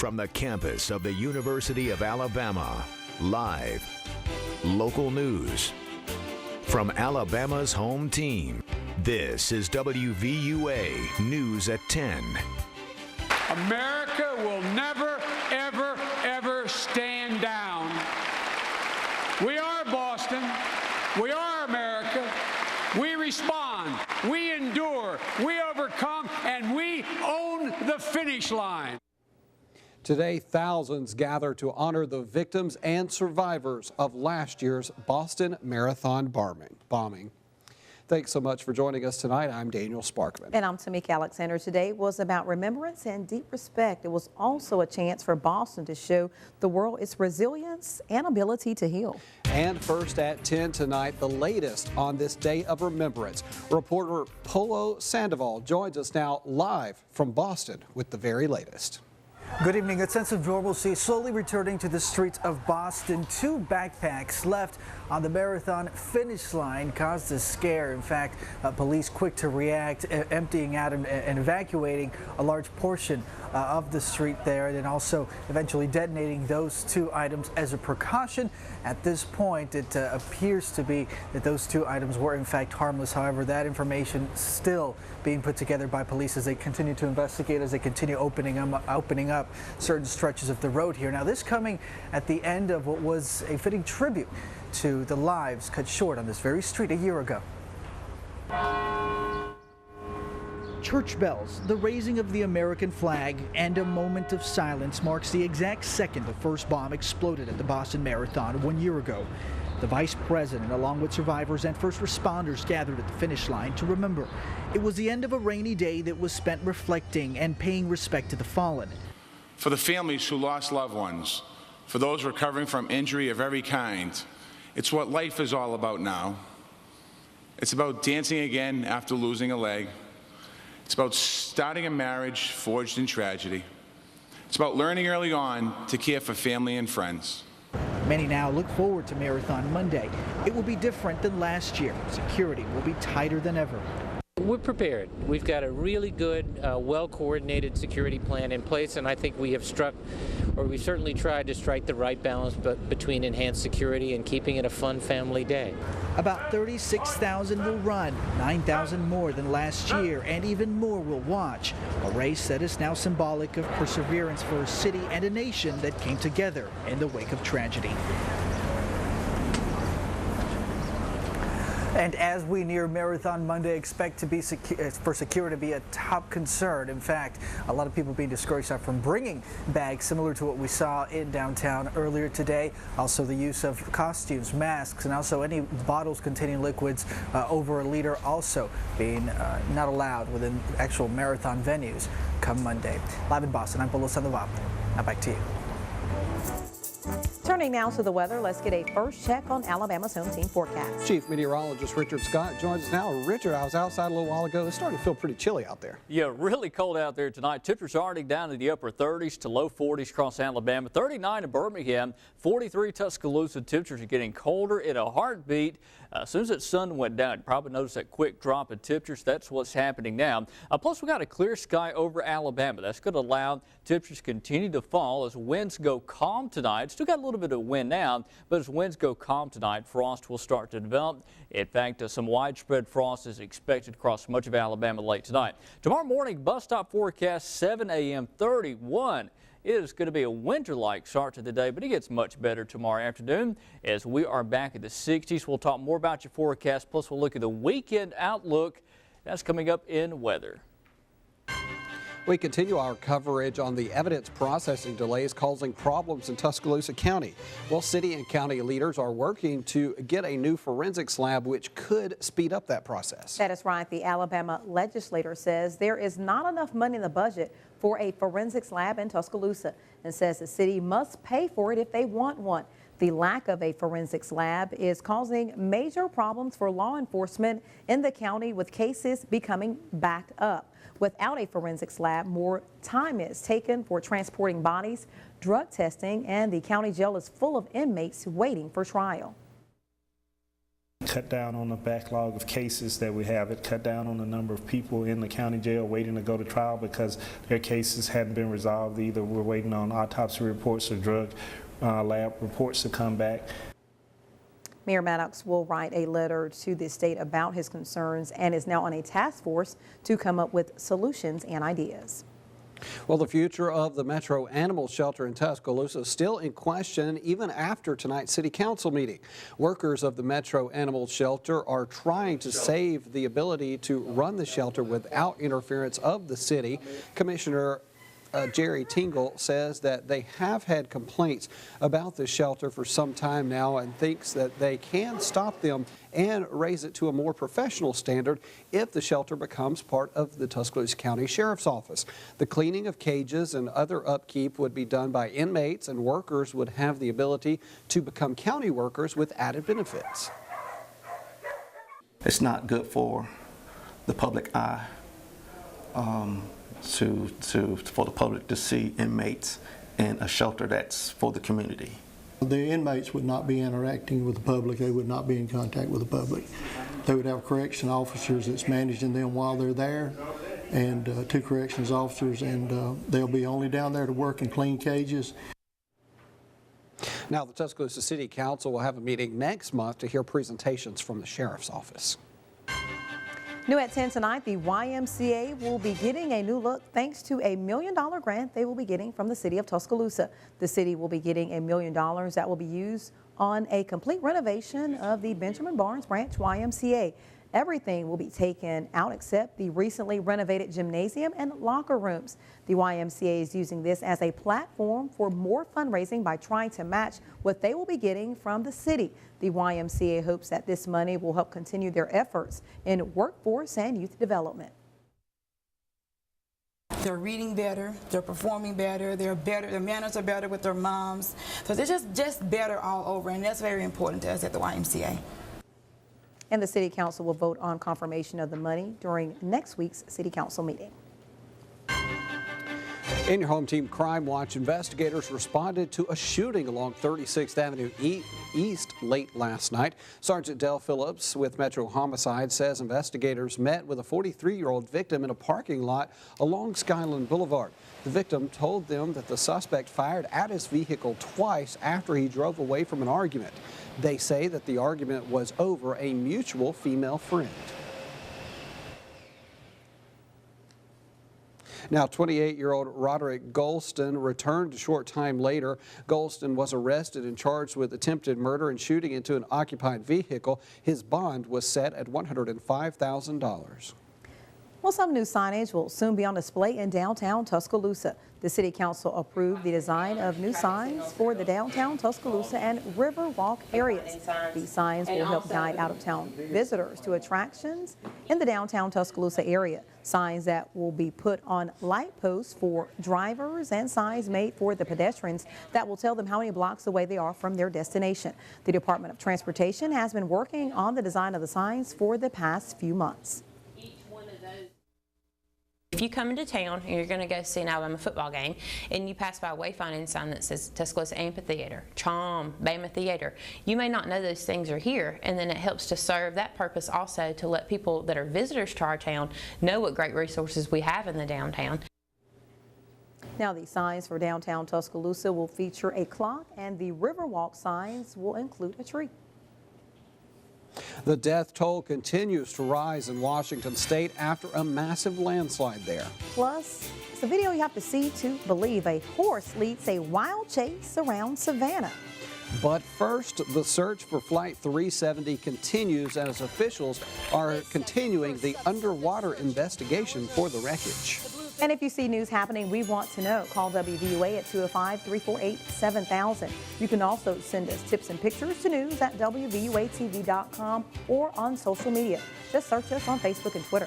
From the campus of the University of Alabama, live, local news. From Alabama's home team, this is WVUA News at 10. America will never, ever, ever stand down. We are Boston. We are America. We respond. We endure. We overcome. And we own the finish line. Today, thousands gather to honor the victims and survivors of last year's Boston Marathon bombing. Thanks so much for joining us tonight. I'm Daniel Sparkman. And I'm Tamika. Alexander. Today was about remembrance and deep respect. It was also a chance for Boston to show the world its resilience and ability to heal. And first at 10 tonight, the latest on this day of remembrance. Reporter Polo Sandoval joins us now live from Boston with the very latest. Good evening. A sense of normalcy slowly returning to the streets of Boston. 2 backpacks left on the marathon finish line caused a scare. In fact, police quick to react, emptying out and evacuating a large portion of the street there, and then also eventually detonating those 2 items as a precaution. At this point, it appears to be that those 2 items were in fact harmless. However, that information still being put together by police as they continue to investigate, as they continue opening up certain stretches of the road here. Now, this coming at the end of what was a fitting tribute to the lives cut short on this very street a year ago. Church bells, the raising of the American flag, and a moment of silence marks the exact second the first bomb exploded at the Boston Marathon 1 year ago. The vice president, along with survivors and first responders, gathered at the finish line to remember. It was the end of a rainy day that was spent reflecting and paying respect to the fallen. For the families who lost loved ones, for those recovering from injury of every kind, it's what life is all about now. It's about dancing again after losing a leg. It's about starting a marriage forged in tragedy. It's about learning early on to care for family and friends. Many now look forward to Marathon Monday. It will be different than last year. Security will be tighter than ever. We're prepared. We've got a really good, well-coordinated security plan in place, and I think we have we certainly tried to strike the right balance between enhanced security and keeping it a fun family day. About 36,000 will run, 9,000 more than last year, and even more will watch. A race that is now symbolic of perseverance for a city and a nation that came together in the wake of tragedy. And as we near Marathon Monday, expect to be for security to be a top concern. In fact, a lot of people being discouraged from bringing bags similar to what we saw in downtown earlier today. Also the use of costumes, masks, and also any bottles containing liquids over a liter also being not allowed within actual marathon venues come Monday. Live in Boston, I'm Polo Sandoval. Now back to you. Turning now to the weather, let's get a first check on Alabama's home team forecast. Chief Meteorologist Richard Scott joins us now. Richard, I was outside a little while ago. It's starting to feel pretty chilly out there. Yeah, really cold out there tonight. Temperatures already down in the upper 30s to low 40s across Alabama. 39 in Birmingham, 43 Tuscaloosa. Temperatures are getting colder in a heartbeat. As soon as that sun went down, you probably noticed that quick drop in temperatures. That's what's happening now. Plus, we got a clear sky over Alabama. That's going to allow temperatures to continue to fall as winds go calm tonight. Still got a little bit of wind now, but as winds go calm tonight, frost will start to develop. In fact, some widespread frost is expected across much of Alabama late tonight. Tomorrow morning, bus stop forecast 7 a.m. 31. It is going to be a winter-like start to the day, but it gets much better tomorrow afternoon as we are back at the 60s. We'll talk more about your forecast, plus we'll look at the weekend outlook. That's coming up in weather. We continue our coverage on the evidence processing delays causing problems in Tuscaloosa County. Well, city and county leaders are working to get a new forensics lab which could speed up that process. That is right. The Alabama legislator says there is not enough money in the budget for a forensics lab in Tuscaloosa and says the city must pay for it if they want one. The lack of a forensics lab is causing major problems for law enforcement in the county, with cases becoming backed up. Without a forensics lab, more time is taken for transporting bodies, drug testing, and the county jail is full of inmates waiting for trial. cut down on the backlog of cases that we have. It cut down on the number of people in the county jail waiting to go to trial because their cases hadn't been resolved. Either we're waiting on autopsy reports or drug lab reports to come back. Mayor Maddox will write a letter to the state about his concerns and is now on a task force to come up with solutions and ideas. Well, the future of the Metro Animal Shelter in Tuscaloosa is still in question even after tonight's City Council meeting. Workers of the Metro Animal Shelter are trying to save the ability to run the shelter without interference of the city. Commissioner Jerry Tingle says that they have had complaints about the shelter for some time now and thinks that they can stop them and raise it to a more professional standard if the shelter becomes part of the Tuscaloosa County Sheriff's Office. The cleaning of cages and other upkeep would be done by inmates, and workers would have the ability to become county workers with added benefits. It's not good for the public eye. For the public to see inmates in a shelter that's for the community. The inmates would not be interacting with the public. They would not be in contact with the public. They would have correction officers that's managing them while they're there, and 2 corrections officers, and they'll be only down there to work and clean cages. Now, the Tuscaloosa City Council will have a meeting next month to hear presentations from the Sheriff's Office. New at 10 tonight, the YMCA will be getting a new look thanks to a $1 million grant they will be getting from the city of Tuscaloosa. The city will be getting $1 million that will be used on a complete renovation of the Benjamin Barnes Branch YMCA. Everything will be taken out except the recently renovated gymnasium and locker rooms. The YMCA is using this as a platform for more fundraising by trying to match what they will be getting from the city. The YMCA hopes that this money will help continue their efforts in workforce and youth development. They're reading better, they're performing better, their manners are better with their moms. So they're just better all over, and that's very important to us at the YMCA. And the City Council will vote on confirmation of the money during next week's City Council meeting. In your home team Crime Watch, investigators responded to a shooting along 36th Avenue East late last night. Sergeant Dale Phillips with Metro Homicide says investigators met with a 43-year-old victim in a parking lot along Skyland Boulevard. The victim told them that the suspect fired at his vehicle twice after he drove away from an argument. They say that the argument was over a mutual female friend. Now, 28-year-old Roderick Golston returned a short time later. Golston was arrested and charged with attempted murder and shooting into an occupied vehicle. His bond was set at $105,000. Well, some new signage will soon be on display in downtown Tuscaloosa. The City Council approved the design of new signs for the downtown Tuscaloosa and Riverwalk areas. These signs will help guide out-of-town visitors to attractions in the downtown Tuscaloosa area. Signs that will be put on light posts for drivers and signs made for the pedestrians that will tell them how many blocks away they are from their destination. The Department of Transportation has been working on the design of the signs for the past few months. If you come into town and you're going to go see an Alabama football game and you pass by a wayfinding sign that says Tuscaloosa Amphitheater, Chom, Bama Theater, you may not know those things are here, and then it helps to serve that purpose also to let people that are visitors to our town know what great resources we have in the downtown. Now, the signs for downtown Tuscaloosa will feature a clock, and the Riverwalk signs will include a tree. The death toll continues to rise in Washington state after a massive landslide there. Plus, it's a video you have to see to believe. A horse leads a wild chase around Savannah. But first, the search for Flight 370 continues as officials are continuing the underwater investigation for the wreckage. And if you see news happening we want to know, call WVUA at 205-348-7000. You can also send us tips and pictures to news at WVUATV.com or on social media. Just search us on Facebook and Twitter.